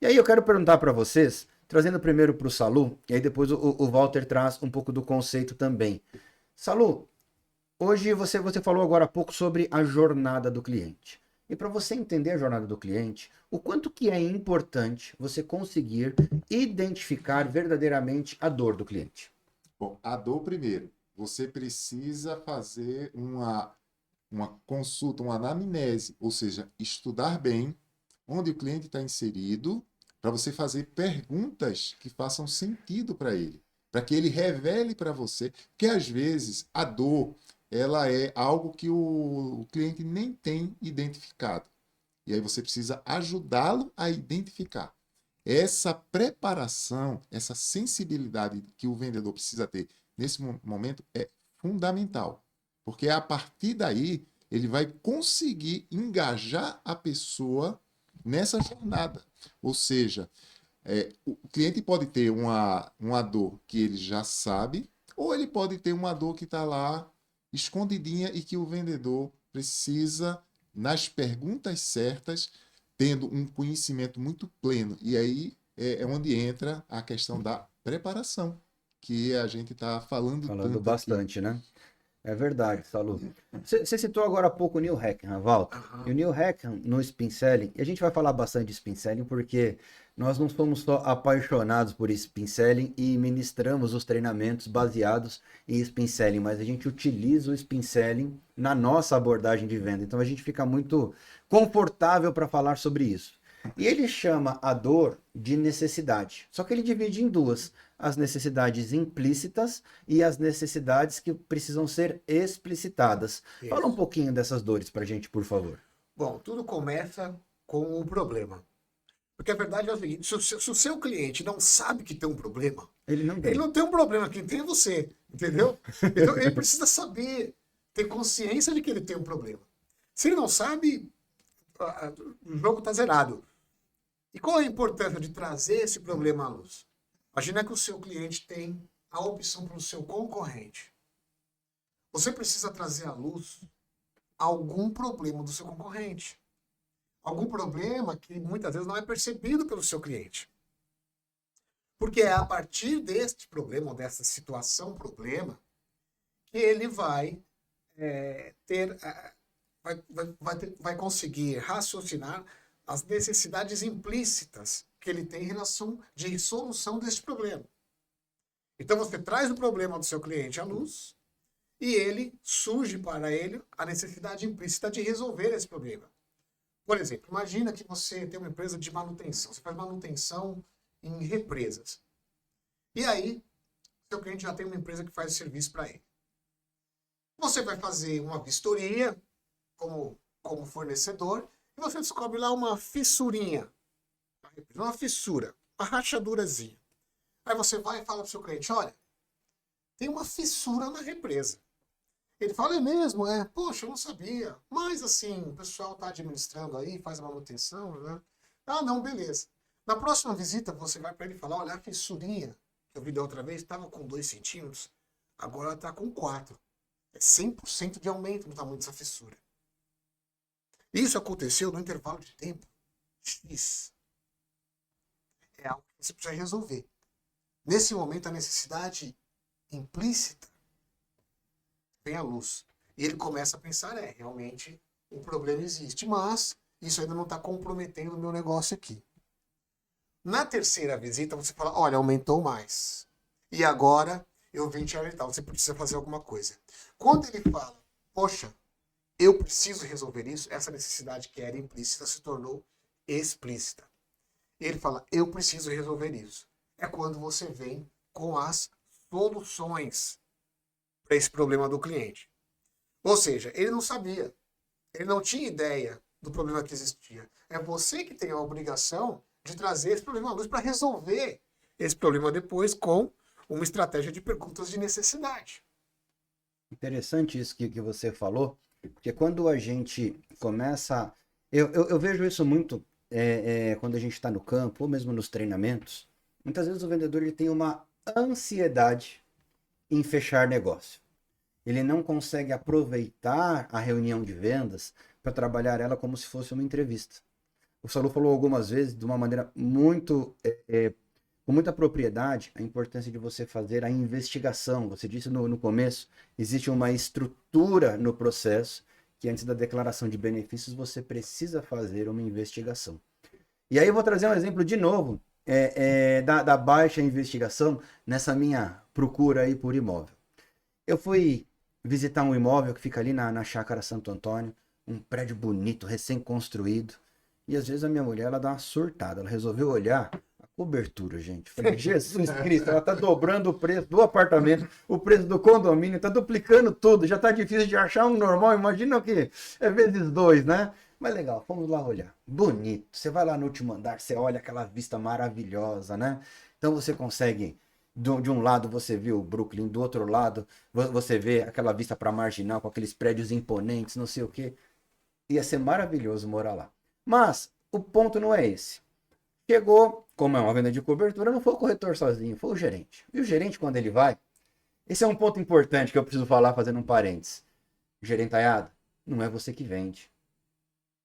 E aí eu quero perguntar para vocês, trazendo primeiro para o Salu, e aí depois o Walter traz um pouco do conceito também. Salu, hoje você falou agora há pouco sobre a jornada do cliente. E para você entender a jornada do cliente, o quanto que é importante você conseguir identificar verdadeiramente a dor do cliente. Bom, a dor primeiro. Você precisa fazer uma consulta, uma anamnese, ou seja, estudar bem onde o cliente está inserido, para você fazer perguntas que façam sentido para ele, para que ele revele para você, que às vezes a dor ela é algo que o cliente nem tem identificado. E aí você precisa ajudá-lo a identificar. Essa preparação, essa sensibilidade que o vendedor precisa ter nesse momento é fundamental. Porque a partir daí ele vai conseguir engajar a pessoa nessa jornada. Ou seja, o cliente pode ter uma dor que ele já sabe, ou ele pode ter uma dor que está lá escondidinha e que o vendedor precisa, nas perguntas certas, tendo um conhecimento muito pleno. E aí é onde entra a questão da preparação, que a gente está falando Falando tanto aqui. bastante, né? É verdade, Salu. Você citou agora há pouco o Neil Hackham, Walter. E o Aham. Neil Hackham no Spin Selling, e a gente vai falar bastante de Spin Selling porque nós não somos só apaixonados por Spin Selling e ministramos os treinamentos baseados em Spin Selling, mas a gente utiliza o Spin Selling na nossa abordagem de venda. Então a gente fica muito confortável para falar sobre isso. E ele chama a dor de necessidade. Só que ele divide em duas: as necessidades implícitas e as necessidades que precisam ser explicitadas. Fala um Isso. pouquinho dessas dores pra gente, por favor. Bom, tudo começa com o problema. Porque a verdade é o seguinte: se o seu cliente não sabe que tem um problema, Ele não ele tem. não tem um problema, quem tem é você, entendeu? Então ele precisa saber, ter consciência de que ele tem um problema. Se ele não sabe, o jogo está zerado. E qual é a importância de trazer esse problema à luz? Imagina que o seu cliente tem a opção para o seu concorrente. Você precisa trazer à luz algum problema do seu concorrente. Algum problema que muitas vezes não é percebido pelo seu cliente. Porque é a partir deste problema, ou dessa situação problema, que ele vai ter, vai conseguir raciocinar as necessidades implícitas que ele tem em relação de solução deste problema. Então você traz o problema do seu cliente à luz e ele surge para ele a necessidade implícita de resolver esse problema. Por exemplo, imagina que você tem uma empresa de manutenção, você faz manutenção em represas. E aí, seu cliente já tem uma empresa que faz serviço para ele. Você vai fazer uma vistoria como fornecedor e você descobre lá uma fissurinha, uma fissura, uma rachadurazinha. Aí você vai e fala para o seu cliente, olha, tem uma fissura na represa. Ele fala, é mesmo? É, poxa, eu não sabia. Mas assim, o pessoal está administrando aí, faz a manutenção, né? Ah, não, beleza. Na próxima visita, você vai para ele e fala, olha, a fissurinha que eu vi da outra vez estava com 2 centímetros, agora ela está com 4. É 100% de aumento no tamanho dessa fissura. Isso aconteceu no intervalo de tempo X. É algo que você precisa resolver. Nesse momento, a necessidade implícita vem à luz. E ele começa a pensar, realmente o problema existe, mas isso ainda não está comprometendo o meu negócio aqui. Na terceira visita, você fala, olha, aumentou mais. E agora eu vim te alertar, você precisa fazer alguma coisa. Quando ele fala, poxa, eu preciso resolver isso, essa necessidade que era implícita se tornou explícita. Ele fala, eu preciso resolver isso. É quando você vem com as soluções para esse problema do cliente. Ou seja, ele não sabia, ele não tinha ideia do problema que existia. É você que tem a obrigação de trazer esse problema à luz para resolver esse problema depois com uma estratégia de perguntas de necessidade. Interessante isso que você falou, porque quando a gente começa. Eu vejo isso muito quando a gente está no campo, ou mesmo nos treinamentos. Muitas vezes o vendedor ele tem uma ansiedade em fechar negócio. Ele não consegue aproveitar a reunião de vendas para trabalhar ela como se fosse uma entrevista. o Salu falou algumas vezes, de uma maneira muito, com muita propriedade, a importância de você fazer a investigação. Você disse no começo, existe uma estrutura no processo que antes da declaração de benefícios você precisa fazer uma investigação. E aí eu vou trazer um exemplo de novo da baixa investigação nessa minha procura aí por imóvel. Eu fui visitar um imóvel que fica ali na Chácara Santo Antônio, um prédio bonito, recém-construído. E às vezes a minha mulher, ela dá uma surtada. Ela resolveu olhar a cobertura, gente. Eu falei, Jesus Cristo, ela tá dobrando o preço do apartamento, o preço do condomínio, tá duplicando tudo. Já tá difícil de achar um normal. Imagina o que é vezes 2, né? Mas legal, vamos lá olhar. Bonito. Você vai lá no último andar, você olha aquela vista maravilhosa, né? Então você consegue... De um lado você vê o Brooklyn, do outro lado você vê aquela vista para Marginal, com aqueles prédios imponentes, não sei o quê. Ia ser maravilhoso morar lá. Mas o ponto não é esse. Chegou, como é uma venda de cobertura, não foi o corretor sozinho, foi o gerente. E o gerente, quando ele vai, esse é um ponto importante que eu preciso falar fazendo um parênteses. Gerentaiado, não é você que vende.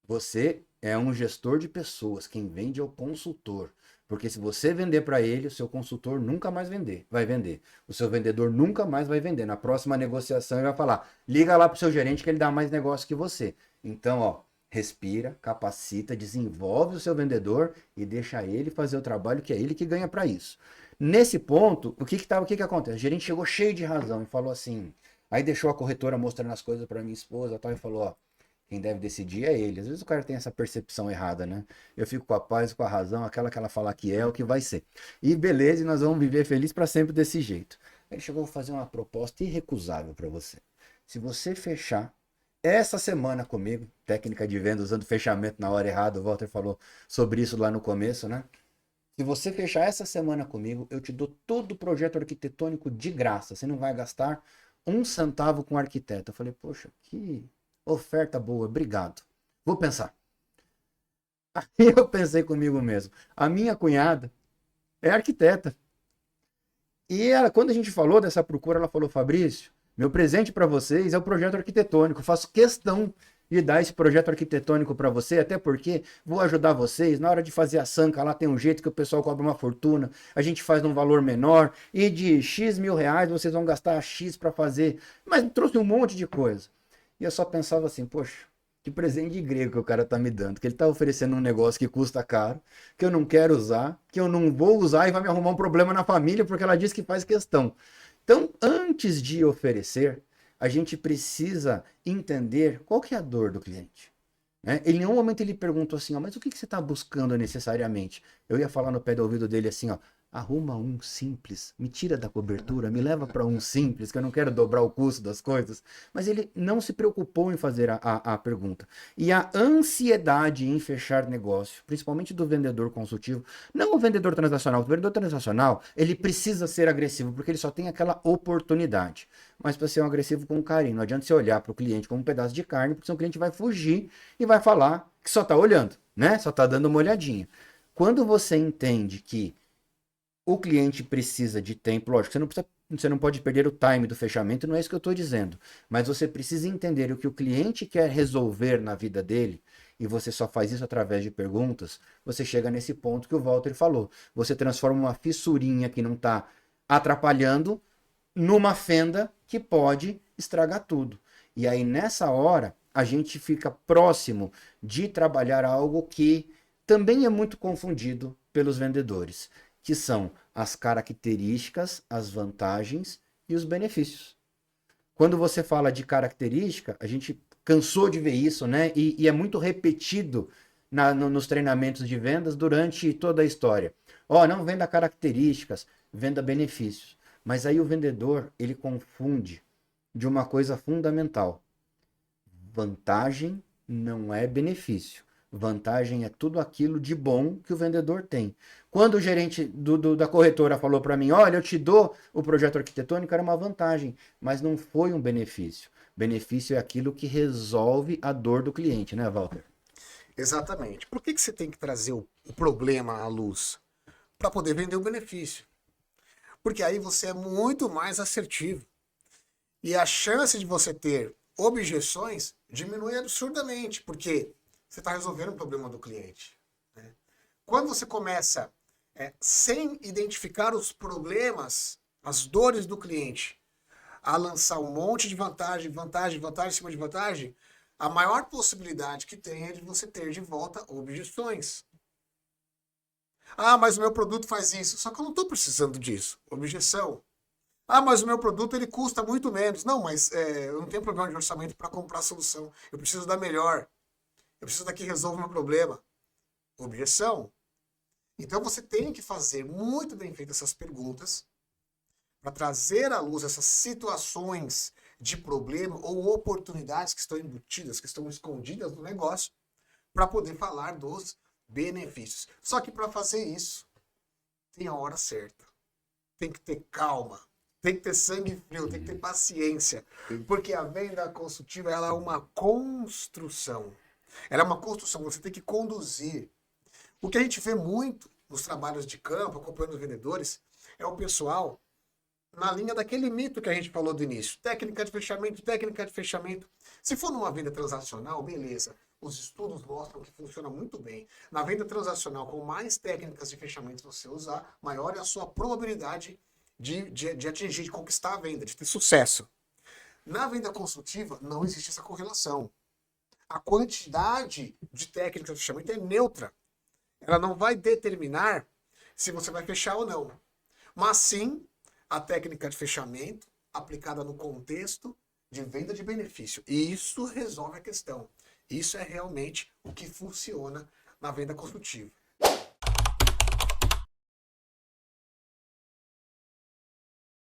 Você é um gestor de pessoas. Quem vende é o consultor. Porque se você vender para ele, o seu consultor nunca mais vai vender. O seu vendedor nunca mais vai vender. Na próxima negociação ele vai falar, liga lá pro seu gerente que ele dá mais negócio que você. Então, ó, respira, capacita, desenvolve o seu vendedor e deixa ele fazer o trabalho que é ele que ganha para isso. Nesse ponto, o que acontece? O gerente chegou cheio de razão e falou assim, aí deixou a corretora mostrando as coisas para minha esposa tal, e falou, ó, quem deve decidir é ele. Às vezes o cara tem essa percepção errada, né? Eu fico com a paz e com a razão, aquela que ela falar que é o que vai ser. E beleza, e nós vamos viver feliz para sempre desse jeito. Ele chegou a fazer uma proposta irrecusável para você. Se você fechar essa semana comigo, técnica de venda usando fechamento na hora errada, o Walter falou sobre isso lá no começo, né? Se você fechar essa semana comigo, eu te dou todo o projeto arquitetônico de graça. Você não vai gastar um centavo com o arquiteto. Eu falei, poxa, que oferta boa, obrigado. Vou pensar. Aí eu pensei comigo mesmo. A minha cunhada é arquiteta. E ela, quando a gente falou dessa procura, ela falou, Fabrício, meu presente para vocês é o projeto arquitetônico. Eu faço questão de dar esse projeto arquitetônico para você, até porque vou ajudar vocês. Na hora de fazer a sanca, lá tem um jeito que o pessoal cobra uma fortuna. A gente faz num valor menor. E de X mil reais vocês vão gastar X para fazer. Mas trouxe um monte de coisa. E eu só pensava assim, poxa, que presente de grego que o cara tá me dando. Que ele tá oferecendo um negócio que custa caro, que eu não quero usar, que eu não vou usar e vai me arrumar um problema na família porque ela disse que faz questão. Então, antes de oferecer, a gente precisa entender qual que é a dor do cliente. Né? Em nenhum momento ele perguntou assim, ó, mas o que você está buscando necessariamente? Eu ia falar no pé do ouvido dele assim, ó, arruma um simples, me tira da cobertura, me leva para um simples, que eu não quero dobrar o custo das coisas. Mas ele não se preocupou em fazer a pergunta. E a ansiedade em fechar negócio, principalmente do vendedor consultivo, não o vendedor transacional. O vendedor transacional, ele precisa ser agressivo, porque ele só tem aquela oportunidade. Mas para ser um agressivo com carinho, não adianta você olhar para o cliente como um pedaço de carne, porque senão o cliente vai fugir e vai falar que só está olhando, né? Só está dando uma olhadinha. Quando você entende que o cliente precisa de tempo, lógico, você não pode perder o time do fechamento, não é isso que eu estou dizendo. Mas você precisa entender o que o cliente quer resolver na vida dele, e você só faz isso através de perguntas, você chega nesse ponto que o Walter falou. Você transforma uma fissurinha que não está atrapalhando numa fenda que pode estragar tudo. E aí, nessa hora, a gente fica próximo de trabalhar algo que também é muito confundido pelos vendedores, que são as características, as vantagens e os benefícios. Quando você fala de característica, a gente cansou de ver isso, né? E é muito repetido nos treinamentos de vendas durante toda a história. Ó, não venda características, venda benefícios. Mas aí o vendedor, ele confunde de uma coisa fundamental. Vantagem não é benefício. Vantagem é tudo aquilo de bom que o vendedor tem. Quando o gerente da corretora falou para mim, olha, eu te dou o projeto arquitetônico, era uma vantagem, mas não foi um benefício. Benefício é aquilo que resolve a dor do cliente, né, Walter? Exatamente. Por que você tem que trazer o problema à luz? Para poder vender o benefício. Porque aí você é muito mais assertivo. E a chance de você ter objeções diminui absurdamente, porque você está resolvendo o problema do cliente. quando você começa sem identificar os problemas, as dores do cliente, a lançar um monte de vantagem em cima de vantagem, a maior possibilidade que tem é de você ter de volta objeções. Ah, mas o meu produto faz isso. Só que eu não estou precisando disso. Objeção. Ah, mas o meu produto ele custa muito menos. Não, mas eu não tenho problema de orçamento para comprar a solução. Eu preciso da melhor. Eu preciso da que resolva o meu problema. Objeção. Então você tem que fazer muito bem feitas essas perguntas para trazer à luz essas situações de problema ou oportunidades que estão embutidas, que estão escondidas no negócio, para poder falar dos benefícios. Só que para fazer isso, tem a hora certa. Tem que ter calma. Tem que ter sangue frio, tem que ter paciência. Porque a venda consultiva ela é uma construção. Ela é uma construção, você tem que conduzir. O que a gente vê muito nos trabalhos de campo, acompanhando os vendedores, é o pessoal na linha daquele mito que a gente falou do início. Técnica de fechamento, técnica de fechamento. Se for numa venda transacional, beleza. Os estudos mostram que funciona muito bem. Na venda transacional, com mais técnicas de fechamento você usar, maior é a sua probabilidade de atingir, de conquistar a venda, de ter sucesso. Na venda consultiva, não existe essa correlação. A quantidade de técnicas de fechamento é neutra. Ela não vai determinar se você vai fechar ou não. Mas sim, a técnica de fechamento aplicada no contexto de venda de benefício. E isso resolve a questão. Isso é realmente o que funciona na venda consultiva.